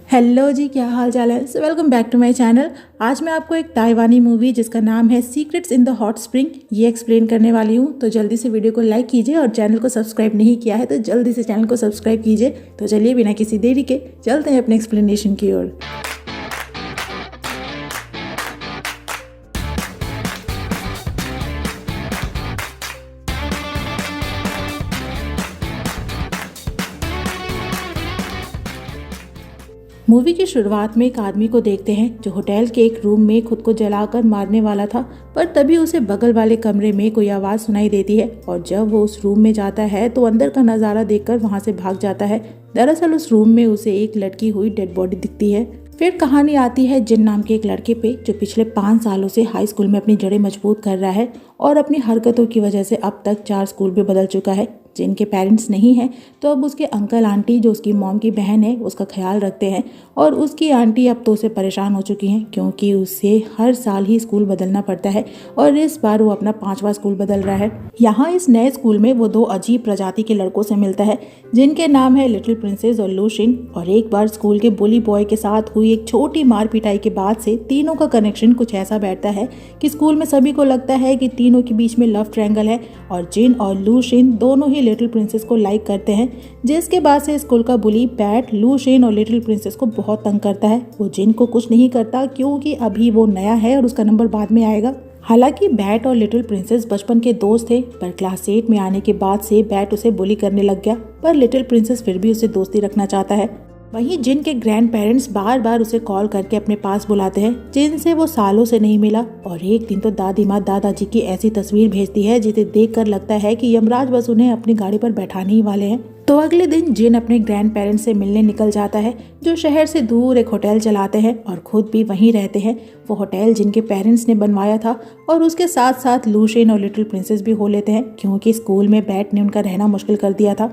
Hello जी, क्या हाल चाल है। So welcome back to my channel. आज मैं आपको एक ताइवानी मूवी जिसका नाम है secrets in the hot spring ये एक्सप्लेन करने वाली हूँ। तो जल्दी से वीडियो को लाइक कीजिए और चैनल को सब्सक्राइब नहीं किया है तो जल्दी से चैनल को सब्सक्राइब कीजिए। तो चलिए बिना किसी देरी के चलते हैं अपने एक्सप्लेनेशन की ओर। मूवी की शुरुआत में एक आदमी को देखते हैं जो होटल के एक रूम में खुद को जलाकर मारने वाला था, पर तभी उसे बगल वाले कमरे में कोई आवाज़ सुनाई देती है और जब वो उस रूम में जाता है तो अंदर का नज़ारा देखकर वहां से भाग जाता है। दरअसल उस रूम में उसे एक लटकी हुई डेड बॉडी दिखती है। फिर कहानी आती है जिन नाम के एक लड़के पे जो पिछले 5 सालों से हाई स्कूल में अपनी जड़ें मजबूत कर रहा है और अपनी हरकतों की वजह से अब तक 4 स्कूल भी बदल चुका है। जिनके पेरेंट्स नहीं हैं तो अब उसके अंकल आंटी जो उसकी मॉम की बहन है उसका ख्याल रखते हैं और उसकी आंटी अब तो उसे परेशान हो चुकी हैं क्योंकि उसे हर साल ही स्कूल बदलना पड़ता है और इस बार वो अपना 5वां स्कूल बदल रहा है। यहाँ इस नए स्कूल में वो 2 अजीब प्रजाति के लड़कों से मिलता है जिनके नाम है लिटिल प्रिंसेस और लूशिन। और एक बार स्कूल के बुली बॉय के साथ हुई एक छोटी मार पिटाई के बाद से तीनों का कनेक्शन कुछ ऐसा बैठता है कि स्कूल में सभी को लगता है कि तीनों के बीच में लव ट्रायंगल है और जिन और लूशिन दोनों ही लिटिल प्रिंसेस को लाइक करते हैं, जिसके बाद से स्कूल का बुली पैट लूशिन और लिटिल प्रिंसेस को बहुत तंग करता है। वो जिन को कुछ नहीं करता क्योंकि अभी वो नया है और उसका नंबर बाद में आएगा। हालांकि बैट और लिटिल प्रिंसेस बचपन के दोस्त थे, पर क्लास 8 में आने के बाद से बैट उसे बुली करने लग गया, पर लिटिल प्रिंसेस फिर भी उसे दोस्ती रखना चाहता है। वहीं जिन के ग्रैंड पेरेंट्स बार बार उसे कॉल करके अपने पास बुलाते हैं जिनसे वो सालों से नहीं मिला और एक दिन तो दादी माँ दादाजी की ऐसी तस्वीर भेजती है जिसे देखकर लगता है कि यमराज बस उन्हें अपनी गाड़ी पर बैठाने ही वाले हैं। तो अगले दिन जिन अपने ग्रैंड पेरेंट्स से मिलने निकल जाता है जो शहर से दूर एक होटल चलाते हैं और खुद भी वहीं रहते हैं। वो होटल जिनके पेरेंट्स ने बनवाया था और उसके साथ साथ लूशिन और लिटिल प्रिंसेस भी हो लेते हैं क्योंकि स्कूल में बैट ने उनका रहना मुश्किल कर दिया था।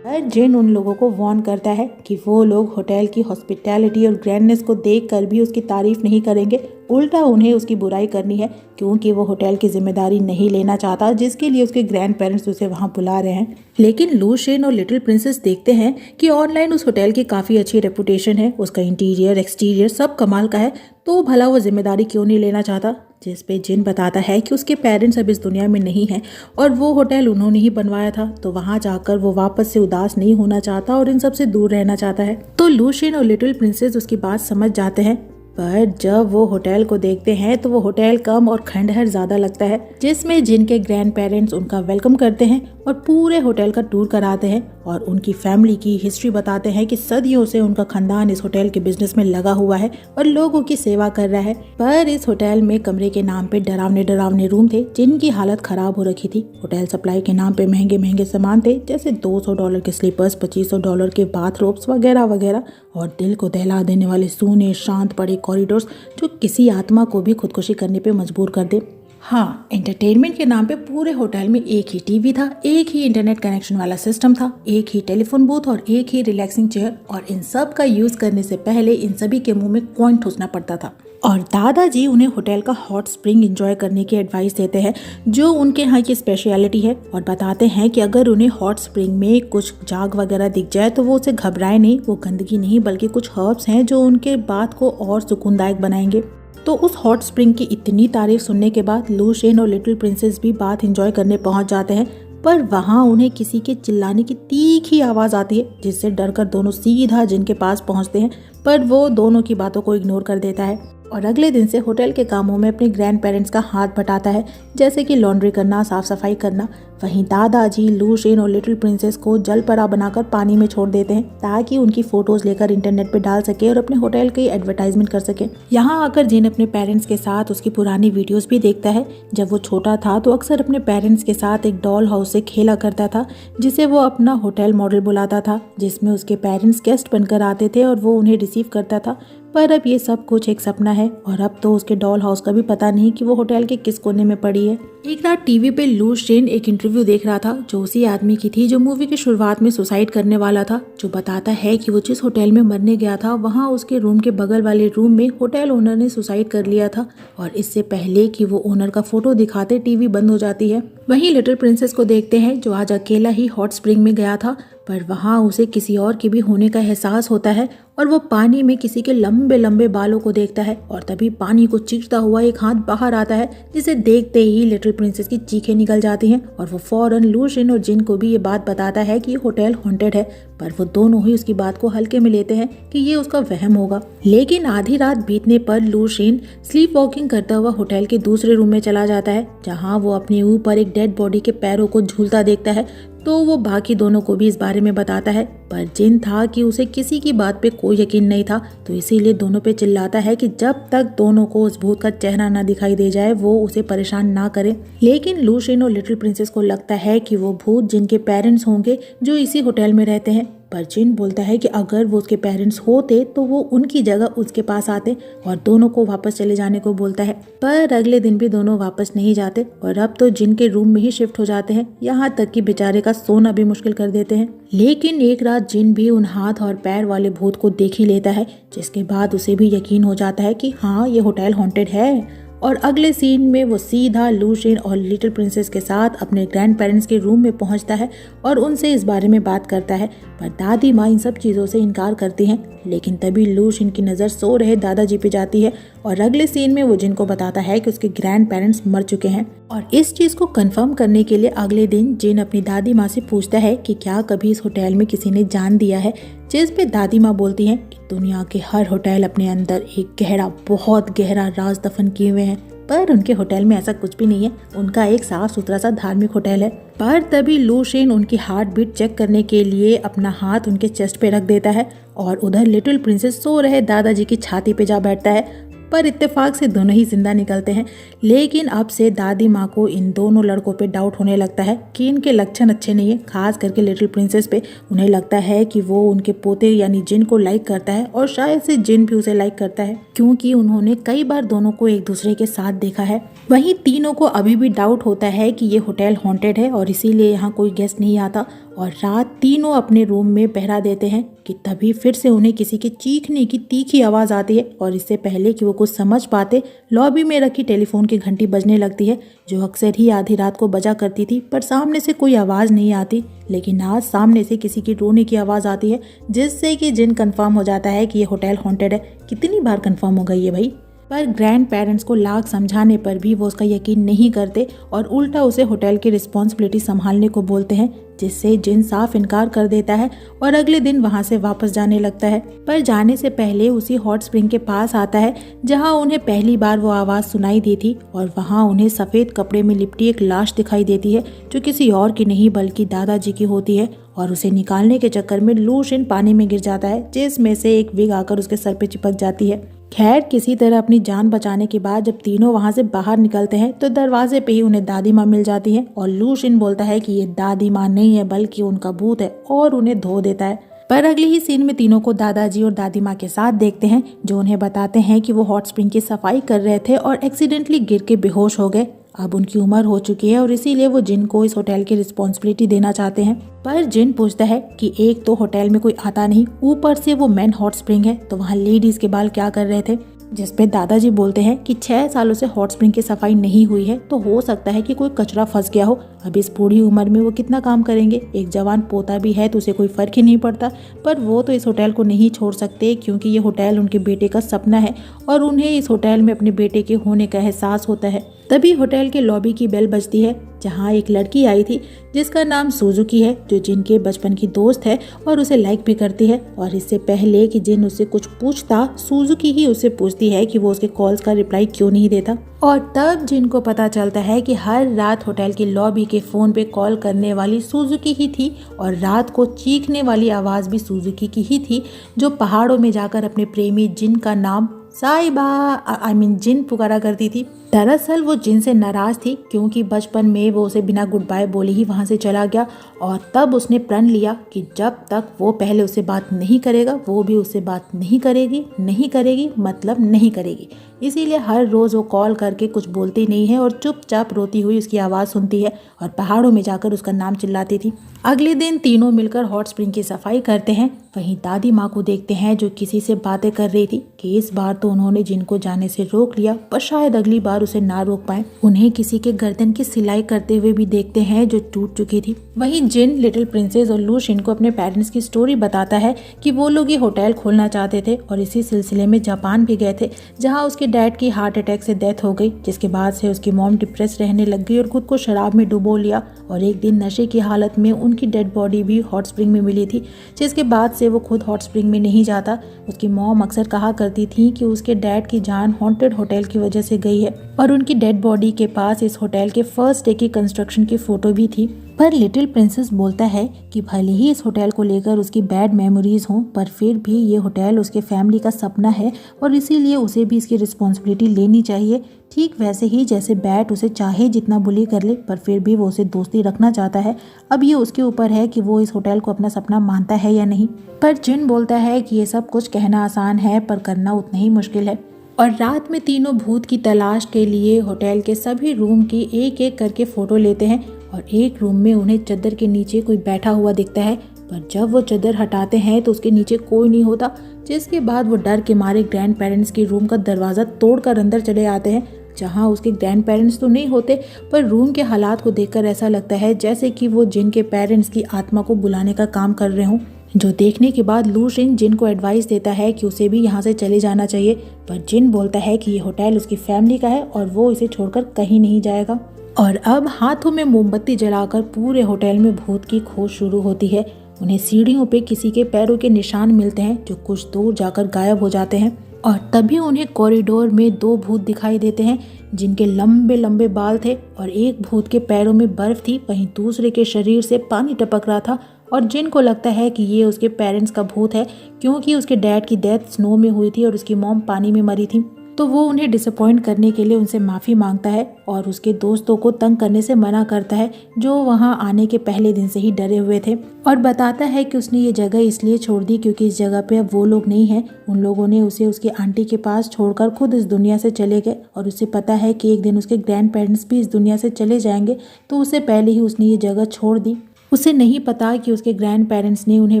जिन उन लोगों को वार्न करता है कि वो लोग होटल की हॉस्पिटैलिटी और ग्रैंडनेस को देखकर भी उसकी तारीफ नहीं करेंगे, उल्टा उन्हें उसकी बुराई करनी है क्योंकि वो होटल की जिम्मेदारी नहीं लेना चाहता जिसके लिए उसके ग्रैंड पेरेंट्स उसे वहां बुला रहे हैं। लेकिन लूशिन और लिटिल प्रिंसेस देखते हैं कि ऑनलाइन उस होटल की काफी अच्छी रेपुटेशन है, उसका इंटीरियर एक्सटीरियर सब कमाल का है, तो भला वो जिम्मेदारी क्यों नहीं लेना चाहता। जिस पे जिन बताता है कि उसके पेरेंट्स अब इस दुनिया में नहीं हैं और वो होटल उन्होंने ही बनवाया था, तो वहां जाकर वो वापस से उदास नहीं होना चाहता और इन सब से दूर रहना चाहता है। तो लूशिन और लिटिल प्रिंसेस उसकी बात समझ जाते हैं, पर जब वो होटल को देखते हैं तो वो होटल कम और खंडहर ज्यादा लगता है जिसमें जिनके ग्रैंड पेरेंट्स उनका वेलकम करते हैं और पूरे होटल का टूर कराते हैं और उनकी फैमिली की हिस्ट्री बताते हैं कि सदियों से उनका खानदान इस होटल के बिजनेस में लगा हुआ है और लोगों की सेवा कर रहा है। पर इस होटल में कमरे के नाम पे डरावने डरावने रूम थे जिनकी हालत खराब हो रखी थी। होटल सप्लाई के नाम पे महंगे महंगे सामान थे जैसे $200 के स्लीपर्स, $2500 के बाथरोब्स वगैरह वगैरह और दिल को दहला देने वाले सूने शांत पड़े कॉरिडोर्स जो किसी आत्मा को भी खुदकुशी करने पे मजबूर कर दे। हाँ, एंटरटेनमेंट के नाम पे पूरे होटल में एक ही टीवी था, एक ही इंटरनेट कनेक्शन वाला सिस्टम था, एक ही टेलीफोन बूथ और एक ही रिलैक्सिंग चेयर और इन सब का यूज करने से पहले इन सभी के मुंह में कॉइन ठूसना पड़ता था। और दादाजी उन्हें होटल का हॉट स्प्रिंग एंजॉय करने की एडवाइस देते हैं जो उनके यहाँ की स्पेशलिटी है और बताते हैं कि अगर उन्हें हॉट स्प्रिंग में कुछ जाग वगैरह दिख जाए तो वो उसे घबराए नहीं, वो गंदगी नहीं बल्कि कुछ हर्ब्स हैं जो उनके बात को और सुकूनदायक बनाएंगे। तो उस हॉट स्प्रिंग की इतनी तारीफ सुनने के बाद लूशिन और लिटिल प्रिंसेस भी बात एंजॉय करने पहुंच जाते हैं, पर वहां उन्हें किसी के चिल्लाने की तीखी आवाज आती है जिससे डरकर दोनों सीधा जिनके पास पहुंचते हैं, पर वो दोनों की बातों को इग्नोर कर देता है और अगले दिन से होटल के कामों में अपने ग्रैंड पेरेंट्स का हाथ बटाता है जैसे कि लॉन्ड्री करना, साफ सफाई करना। वहीं दादाजी लूशिन और लिटिल प्रिंसेस को जलपरा बनाकर पानी में छोड़ देते हैं ताकि उनकी फोटोज लेकर इंटरनेट पे डाल सके और अपने होटल की एडवर्टाइजमेंट कर सके। यहाँ आकर जिन अपने पेरेंट्स के साथ उसकी पुरानी वीडियोस भी देखता है। जब वो छोटा था तो अक्सर अपने पेरेंट्स के साथ एक डॉल हाउस से खेला करता था जिसे वो अपना होटल मॉडल बुलाता था, जिसमें उसके पेरेंट्स गेस्ट बनकर आते थे और वो उन्हें रिसीव करता था। पर अब ये सब कुछ एक सपना है और अब तो उसके डॉल हाउस का भी पता नहीं कि वो होटल के किस कोने में पड़ी है। एक रात टीवी पे लूशिन एक इंटरव्यू देख रहा था जो उसी आदमी की थी जो मूवी की शुरुआत में सुसाइड करने वाला था, जो बताता है कि वो जिस होटल में मरने गया था वहाँ उसके रूम के बगल वाले रूम में होटल ओनर ने सुसाइड कर लिया था और इससे पहले कि वो ओनर का फोटो दिखाते टीवी बंद हो जाती है। वहीं लिटिल प्रिंसेस को देखते हैं जो आज अकेला ही हॉट स्प्रिंग में गया था, पर वहाँ उसे किसी और के भी होने का एहसास होता है और वो पानी में किसी के लंबे लंबे बालों को देखता है और तभी पानी को चीरता हुआ एक हाथ बाहर आता है, जिसे देखते ही लिटिल प्रिंसेस की चीखें निकल जाती हैं और वो फौरन लूशियन और जिन को भी ये बात बताता है कि ये होटल हॉन्टेड है। पर वो दोनों ही उसकी बात को हल्के में लेते हैं कि ये उसका वहम होगा। लेकिन आधी रात बीतने पर लूशियन स्लीप वॉकिंग करता हुआ होटल के दूसरे रूम में चला जाता है, जहाँ वो अपने ऊपर एक डेड बॉडी के पैरों को झूलता देखता है। तो वो बाकी दोनों को भी इस बारे में बताता है, पर जिन था कि उसे किसी की बात पे कोई यकीन नहीं था, तो इसीलिए दोनों पे चिल्लाता है कि जब तक दोनों को उस भूत का चेहरा ना दिखाई दे जाए वो उसे परेशान ना करे। लेकिन लूशियन और लिटिल प्रिंसेस को लगता है कि वो भूत जिनके पेरेंट्स होंगे जो इसी होटल में रहते हैं, पर जिन बोलता है कि अगर वो उसके पेरेंट्स होते तो वो उनकी जगह उसके पास आते और दोनों को वापस चले जाने को बोलता है। पर अगले दिन भी दोनों वापस नहीं जाते और अब तो जिन के रूम में ही शिफ्ट हो जाते हैं, यहाँ तक कि बेचारे का सोना भी मुश्किल कर देते हैं। लेकिन एक रात जिन भी उन हाथ और पैर वाले भूत को देख ही लेता है, जिसके बाद उसे भी यकीन हो जाता है कि हाँ, ये होटल हॉन्टेड है। और अगले सीन में वो सीधा लूशियन और लिटिल प्रिंसेस के साथ अपने ग्रैंड पेरेंट्स के रूम में पहुंचता है और उनसे इस बारे में बात करता है, पर दादी माँ इन सब चीज़ों से इनकार करती हैं। लेकिन तभी लूशियन की नज़र सो रहे दादाजी पे जाती है और अगले सीन में वो जिन को बताता है कि उसके ग्रैंड पेरेंट्स मर चुके हैं। और इस चीज़ को कंफर्म करने के लिए अगले दिन जिन अपनी दादी माँ से पूछता है कि क्या कभी इस होटल में किसी ने जान दिया है, जिस पे दादी माँ बोलती हैं कि दुनिया के हर होटल अपने अंदर एक गहरा, बहुत गहरा राज दफन किए हुए हैं, पर उनके होटल में ऐसा कुछ भी नहीं है। उनका एक साफ सुथरा सा धार्मिक होटल है। पर तभी लूशियन उनकी हार्ट बीट चेक करने के लिए अपना हाथ उनके चेस्ट पे रख देता है और उधर लिटिल प्रिंसेस सो रहे दादाजी की छाती पे जा बैठता है। पर इत्तेफाक से दोनों ही जिंदा निकलते हैं। लेकिन अब से दादी माँ को इन दोनों लड़कों पे डाउट होने लगता है कि इनके लक्षण अच्छे नहीं है, खास करके लिटिल प्रिंसेस पे। उन्हें लगता है कि वो उनके पोते यानी जिन को लाइक करता है और शायद से जिन भी उसे लाइक करता है, क्योंकि उन्होंने कई बार दोनों को एक दूसरे के साथ देखा है। वहीं तीनों को अभी भी डाउट होता है कि ये होटल हॉन्टेड है और इसीलिए यहाँ कोई गेस्ट नहीं आता और रात तीनों अपने रूम में पहरा देते हैं कि तभी फिर से उन्हें किसी के चीखने की तीखी आवाज़ आती है और इससे पहले कि वो कुछ समझ पाते, लॉबी में रखी टेलीफोन की घंटी बजने लगती है, जो अक्सर ही आधी रात को बजा करती थी, पर सामने से कोई आवाज़ नहीं आती। लेकिन आज सामने से किसी की रोने की आवाज़ आती है, जिससे कि जिन कंफर्म हो जाता है कि ये होटल हॉन्टेड है। कितनी बार कंफर्म हो गई है भाई। पर ग्रैंड पेरेंट्स को लाख समझाने पर भी वो उसका यकीन नहीं करते और उल्टा उसे होटल की रिस्पॉन्सिबिलिटी संभालने को बोलते हैं, जिससे जिन साफ इनकार कर देता है और अगले दिन वहां से वापस जाने लगता है। पर जाने से पहले उसी हॉट स्प्रिंग के पास आता है जहां उन्हें पहली बार वो आवाज़ सुनाई दी थी और वहां उन्हें सफ़ेद कपड़े में लिपटी एक लाश दिखाई देती है, जो किसी और की नहीं बल्कि दादाजी की होती है। और उसे निकालने के चक्कर में लूशियन पानी में गिर जाता है, जिसमें से एक विग आकर उसके सर पे चिपक जाती है। खैर, किसी तरह अपनी जान बचाने के बाद जब तीनों वहां से बाहर निकलते हैं तो दरवाजे पे ही उन्हें दादी माँ मिल जाती है और लूशियन बोलता है कि ये दादी माँ नहीं है बल्कि उनका भूत है और उन्हें धो देता है। पर अगले ही सीन में तीनों को दादाजी और दादी माँ के साथ देखते हैं, जो उन्हें बताते हैं कि वो हॉट स्प्रिंग की सफाई कर रहे थे और एक्सीडेंटली गिर के बेहोश हो गए। अब उनकी उम्र हो चुकी है और इसीलिए वो जिन को इस होटल की रिस्पॉन्सिबिलिटी देना चाहते हैं। पर जिन पूछता है कि एक तो होटल में कोई आता नहीं, ऊपर से वो मेन हॉट स्प्रिंग है, तो वहाँ लेडीज के बाल क्या कर रहे थे। जिस पे दादाजी बोलते हैं कि 6 सालों से हॉट स्प्रिंग की सफाई नहीं हुई है, तो हो सकता है कि कोई कचरा फंस गया हो। अब इस बूढ़ी उम्र में वो कितना काम करेंगे। एक जवान पोता भी है तो उसे कोई फर्क ही नहीं पड़ता, पर वो तो इस होटल को नहीं छोड़ सकते क्योंकि ये होटल उनके बेटे का सपना है और उन्हें इस होटल में अपने बेटे के होने का एहसास होता है। तभी होटल के लॉबी की बेल बजती है, जहाँ एक लड़की आई थी जिसका नाम सुजुकी है, जो जिन के बचपन की दोस्त है और उसे लाइक भी करती है। और इससे पहले कि जिन उससे कुछ पूछता, सुजुकी ही उससे पूछती है कि वो उसके कॉल्स का रिप्लाई क्यों नहीं देता। और तब जिन को पता चलता है कि हर रात होटल की लॉबी के फोन पे कॉल करने वाली सुजुकी ही थी और रात को चीखने वाली आवाज़ भी सुजुकी की ही थी, जो पहाड़ों में जाकर अपने प्रेमी जिन का नाम साइबा जिन पुकारा करती थी। दरअसल वो जिन से नाराज थी क्योंकि बचपन में वो उसे बिना गुड बाय बोले ही वहाँ से चला गया और तब उसने प्रण लिया कि जब तक वो पहले उससे बात नहीं करेगा वो भी उससे बात नहीं करेगी मतलब नहीं करेगी। इसीलिए हर रोज वो कॉल करके कुछ बोलती नहीं है और चुपचाप रोती हुई उसकी आवाज़ सुनती है और पहाड़ों में जाकर उसका नाम चिल्लाती थी। अगले दिन तीनों मिलकर हॉट स्प्रिंग की सफाई करते हैं। वहीं दादी माँ को देखते हैं जो किसी से बातें कर रही थी कि इस बार तो उन्होंने जिन को जाने से रोक लिया, पर शायद अगली बार उसे ना रोक पाए। उन्हें किसी के गर्दन की सिलाई करते हुए भी देखते हैं जो टूट चुकी थी। वहीं जिन लिटिल प्रिंसेस और लूशिन को अपने पेरेंट्स की स्टोरी बताता है कि वो लोग ये होटल खोलना चाहते थे और इसी सिलसिले में जापान भी गए थे, जहाँ उसके डैड की हार्ट अटैक से डेथ हो गई, जिसके बाद से उसकी मॉम डिप्रेस रहने लग गई और खुद को शराब में डुबो लिया। और एक दिन नशे की हालत में उनकी डेड बॉडी भी हॉट स्प्रिंग में मिली थी, जिसके बाद से वो खुद हॉट स्प्रिंग में नहीं जाता। उसकी मॉम अक्सर कहा करती थी कि उसके डैड की जान हॉन्टेड होटल की वजह से गई है और उनकी डेड बॉडी के पास इस होटल के फर्स्ट डे की कंस्ट्रक्शन की फोटो भी थी। पर लिटिल प्रिंसेस बोलता है कि भले ही इस होटल को लेकर उसकी बैड मेमोरीज हों, पर फिर भी ये होटल उसके फैमिली का सपना है और इसीलिए उसे भी इसकी रिस्पॉन्सिबिलिटी लेनी चाहिए। ठीक वैसे ही जैसे बैट उसे चाहे जितना बुली कर ले, पर फिर भी वो उसे दोस्ती रखना चाहता है। अब ये उसके ऊपर है कि वो इस होटल को अपना सपना मानता है या नहीं। पर जिन बोलता है कि ये सब कुछ कहना आसान है पर करना उतना ही मुश्किल है। और रात में तीनों भूत की तलाश के लिए होटल के सभी रूम की एक एक करके फोटो लेते हैं और एक रूम में उन्हें चादर के नीचे कोई बैठा हुआ दिखता है, पर जब वो चादर हटाते हैं तो उसके नीचे कोई नहीं होता, जिसके बाद वो डर के मारे ग्रैंड पेरेंट्स के रूम का दरवाज़ा तोड़कर अंदर चले आते हैं, जहां उसके ग्रैंड पेरेंट्स तो नहीं होते, पर रूम के हालात को देखकर ऐसा लगता है जैसे कि वो जिन के पेरेंट्स की आत्मा को बुलाने का काम कर रहे हों। जो देखने के बाद लूशिन जिन को एडवाइस देता है कि उसे भी यहाँ से चले जाना चाहिए, पर जिन बोलता है कि ये होटल उसकी फैमिली का है और वो इसे छोड़कर कहीं नहीं जाएगा। और अब हाथों में मोमबत्ती जलाकर पूरे होटल में भूत की खोज शुरू होती है। उन्हें सीढ़ियों पे किसी के पैरों के निशान मिलते हैं जो कुछ दूर जाकर गायब हो जाते हैं और तभी उन्हें कॉरिडोर में दो भूत दिखाई देते हैं जिनके लंबे लंबे बाल थे और एक भूत के पैरों में बर्फ थी, वहीं दूसरे के शरीर से पानी टपक रहा था। और जिन को लगता है कि ये उसके पेरेंट्स का भूत है क्योंकि उसके डैड की डेथ स्नो में हुई थी और उसकी मॉम पानी में मरी थी, तो वो उन्हें डिसअपॉइंट करने के लिए उनसे माफ़ी मांगता है और उसके दोस्तों को तंग करने से मना करता है जो वहाँ आने के पहले दिन से ही डरे हुए थे, और बताता है कि उसने ये जगह इसलिए छोड़ दी क्योंकि इस जगह पे अब वो लोग नहीं हैं। उन लोगों ने उसे उसकी आंटी के पास छोड़कर खुद इस दुनिया से चले गए और उसे पता है कि एक दिन उसके ग्रैंड पेरेंट्स भी इस दुनिया से चले जाएंगे, तो उससे पहले ही उसने ये जगह छोड़ दी। उसे नहीं पता कि उसके ग्रैंड पेरेंट्स ने उन्हें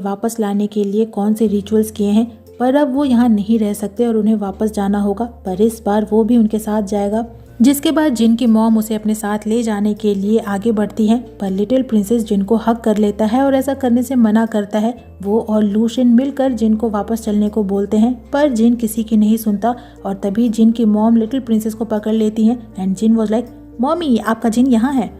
वापस लाने के लिए कौन से रिचुअल्स किए हैं, पर अब वो यहाँ नहीं रह सकते और उन्हें वापस जाना होगा, पर इस बार वो भी उनके साथ जाएगा। जिसके बाद जिन की मॉम उसे अपने साथ ले जाने के लिए आगे बढ़ती है, पर लिटिल प्रिंसेस जिन को हक कर लेता है और ऐसा करने से मना करता है। वो और लूशिन मिलकर जिन को वापस चलने को बोलते हैं, पर जिन किसी की नहीं सुनता और तभी जिन की मॉम लिटिल प्रिंसेस को पकड़ लेती है and Jin was like, mommy आपका जिन यहाँ है।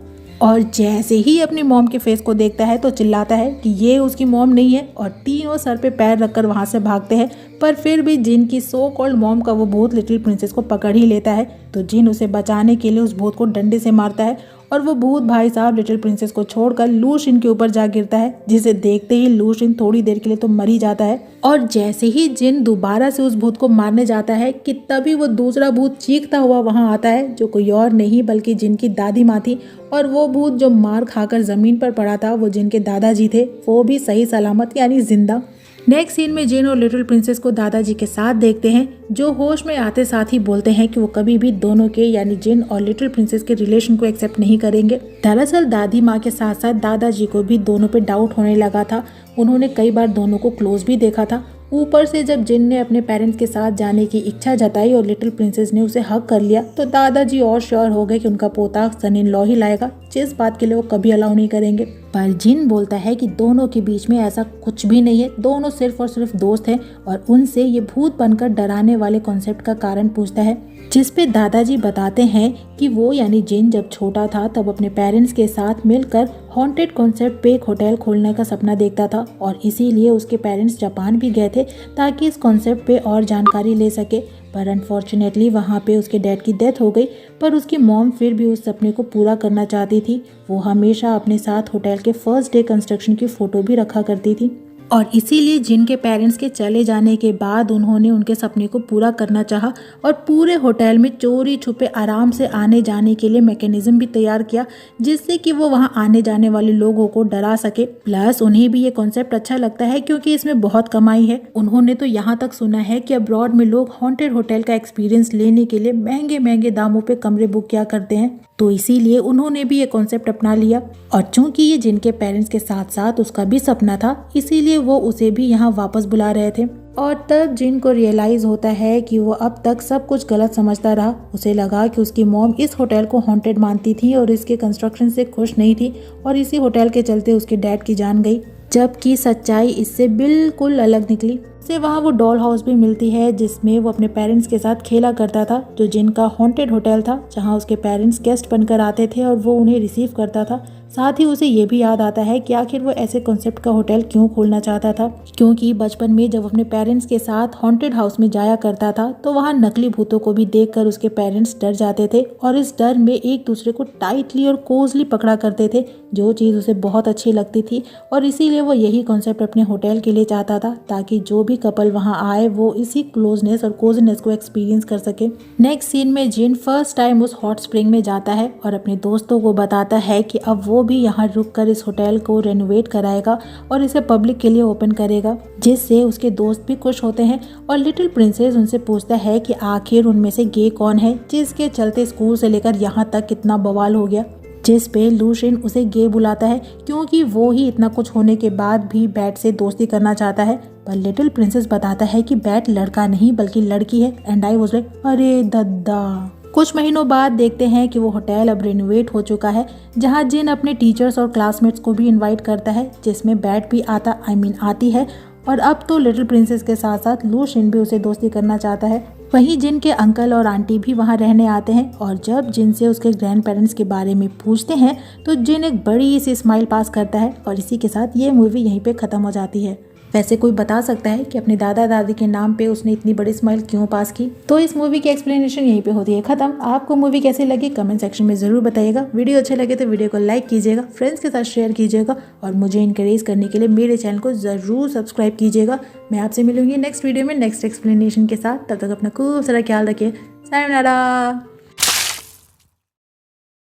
और जैसे ही अपनी मॉम के फेस को देखता है तो चिल्लाता है कि ये उसकी मॉम नहीं है और तीनों सर पे पैर रखकर वहां से भागते हैं। पर फिर भी जिन की सो कॉल्ड मॉम का वो भूत लिटिल प्रिंसेस को पकड़ ही लेता है, तो जिन उसे बचाने के लिए उस भूत को डंडे से मारता है और वो भूत भाई साहब लिटिल प्रिंसेस को छोड़कर लूशिन के ऊपर जा गिरता है, जिसे देखते ही लूशिन थोड़ी देर के लिए तो मर ही जाता है। और जैसे ही जिन दोबारा से उस भूत को मारने जाता है कि तभी वो दूसरा भूत चीखता हुआ वहां आता है, जो कोई और नहीं बल्कि जिन की दादी माँ थी। और वो भूत जो मार खाकर जमीन पर पड़ा था वो जिनके दादाजी थे, वो भी सही सलामत यानी जिंदा। नेक्स्ट सीन में जिन और लिटिल प्रिंसेस को दादाजी के साथ देखते हैं, जो होश में आते साथ ही बोलते हैं कि वो कभी भी दोनों के यानी जिन और लिटिल प्रिंसेस के रिलेशन को एक्सेप्ट नहीं करेंगे। दरअसल दादी माँ के साथ साथ दादाजी को भी दोनों पे डाउट होने लगा था। उन्होंने कई बार दोनों को क्लोज भी देखा था। ऊपर से जब जिन ने अपने पेरेंट्स के साथ जाने की इच्छा जताई और लिटिल प्रिंसेस ने उसे हक कर लिया, तो दादाजी और श्योर हो गए कि उनका पोता सन इन लॉ ही लाएगा, जिस बात के लिए वो कभी अलाउ नहीं करेंगे। पर जिन बोलता है कि दोनों के बीच में ऐसा कुछ भी नहीं है, दोनों सिर्फ और सिर्फ दोस्त हैं, और उनसे ये भूत बनकर डराने वाले कॉन्सेप्ट का कारण पूछता है, जिस पे दादाजी बताते हैं कि वो यानी जिन जब छोटा था तब अपने पेरेंट्स के साथ मिलकर हॉन्टेड कॉन्सेप्ट पे एक होटल खोलने का सपना देखता था और इसीलिए उसके पेरेंट्स जापान भी गए थे ताकि इस कॉन्सेप्ट पे और जानकारी ले सके। पर अनफॉर्चुनेटली वहाँ पे उसके डैड की डेथ हो गई, पर उसकी मॉम फिर भी उस सपने को पूरा करना चाहती थी। वो हमेशा अपने साथ होटल के फर्स्ट डे कंस्ट्रक्शन की फ़ोटो भी रखा करती थी। और इसीलिए जिन के पेरेंट्स के चले जाने के बाद उन्होंने उनके सपने को पूरा करना चाहा और पूरे होटल में चोरी छुपे आराम से आने जाने के लिए मैकेनिज्म भी तैयार किया, जिससे कि वो वहां आने जाने वाले लोगों को डरा सके। प्लस उन्हें भी ये कॉन्सेप्ट अच्छा लगता है क्योंकि इसमें बहुत कमाई है। उन्होंने तो यहाँ तक सुना है कि अब्रॉड में लोग हॉन्टेड होटल का एक्सपीरियंस लेने के लिए महंगे महंगे दामों पे कमरे बुक किया करते हैं, तो इसीलिए उन्होंने भी ये कॉन्सेप्ट अपना लिया। और चूंकि ये जिनके पेरेंट्स के साथ साथ उसका भी सपना था, इसीलिए वो उसे भी यहाँ वापस बुला रहे थे। और तब जिन को रियलाइज होता है कि वो अब तक सब कुछ गलत समझता रहा। उसे लगा कि उसकी मॉम इस होटल को हॉन्टेड मानती थी और इसके कंस्ट्रक्शन से खुश नहीं थी और इसी होटल के चलते उसके डैड की जान गई, जबकि सच्चाई इससे बिल्कुल अलग निकली। उसे वहाँ वो डॉल हाउस भी मिलती है जिसमें वो अपने पेरेंट्स के साथ खेला करता था, जो जिनका हॉन्टेड होटल था, जहाँ उसके पेरेंट्स गेस्ट बनकर आते थे और वो उन्हें रिसीव करता था। साथ ही उसे ये भी याद आता है कि आखिर वो ऐसे कॉन्सेप्ट का होटल क्यों खोलना चाहता था, क्योंकि बचपन में जब अपने पेरेंट्स के साथ हॉन्टेड हाउस में जाया करता था तो वहाँ नकली भूतों को भी देखकर उसके पेरेंट्स डर जाते थे और इस डर में एक दूसरे को टाइटली और क्लोजली पकड़ा करते थे, जो चीज़ उसे बहुत अच्छी लगती थी। और इसीलिए वो यही कॉन्सेप्ट अपने होटल के लिए चाहता था, ताकि जो भी कपल वहाँ आए वो इसी क्लोजनेस और कोजीनेस को एक्सपीरियंस कर सके। नेक्स्ट सीन में जिन फर्स्ट टाइम उस हॉट स्प्रिंग में जाता है और अपने दोस्तों को बताता है कि अब वो भी यहाँ रुककर इस होटल को रेनोवेट कराएगा और इसे पब्लिक के लिए ओपन करेगा, जिससे उसके दोस्त भी खुश होते हैं। और लिटिल प्रिंसेस उनसे पूछता है कि आखिर उनमें से गे कौन है जिसके चलते स्कूल से लेकर यहाँ तक कितना बवाल हो गया, जिस पे लूशियन उसे गे बुलाता है क्योंकि वो ही इतना कुछ होने के बाद भी बैट से दोस्ती करना चाहता है। पर लिटिल प्रिंसेस बताता है कि बैट लड़का नहीं बल्कि लड़की है। एंड आई वाज लाइक, अरे दद्दा। कुछ महीनों बाद देखते हैं कि वो होटल अब रिनोवेट हो चुका है, जहाँ जिन अपने टीचर्स और क्लासमेट्स को भी इनवाइट करता है, जिसमें बैट भी आती है। और अब तो लिटिल प्रिंसेस के साथ साथ लूशियन भी उसे दोस्ती करना चाहता है। वहीं जिन के अंकल और आंटी भी वहां रहने आते हैं और जब जिन से उसके ग्रैंड पेरेंट्स के बारे में पूछते हैं तो जिन एक बड़ी सी स्माइल पास करता है और इसी के साथ ये मूवी यहीं पे खत्म हो जाती है। वैसे कोई बता सकता है कि अपने दादा दादी के नाम पे उसने इतनी बड़ी स्माइल क्यों पास की? तो इस मूवी की एक्सप्लेनेशन यहीं पे होती है खत्म। आपको मूवी कैसी लगी कमेंट सेक्शन में जरूर बताइएगा। वीडियो अच्छे लगे तो वीडियो को लाइक कीजिएगा, फ्रेंड्स के साथ शेयर कीजिएगा और मुझे इनकरेज करने के लिए मेरे चैनल को जरूर सब्सक्राइब कीजिएगा। मैं आपसे मिलूंगी नेक्स्ट वीडियो में नेक्स्ट एक्सप्लेनेशन के साथ। तब तक अपना खूब सारा ख्याल रखिए। सायोनारा।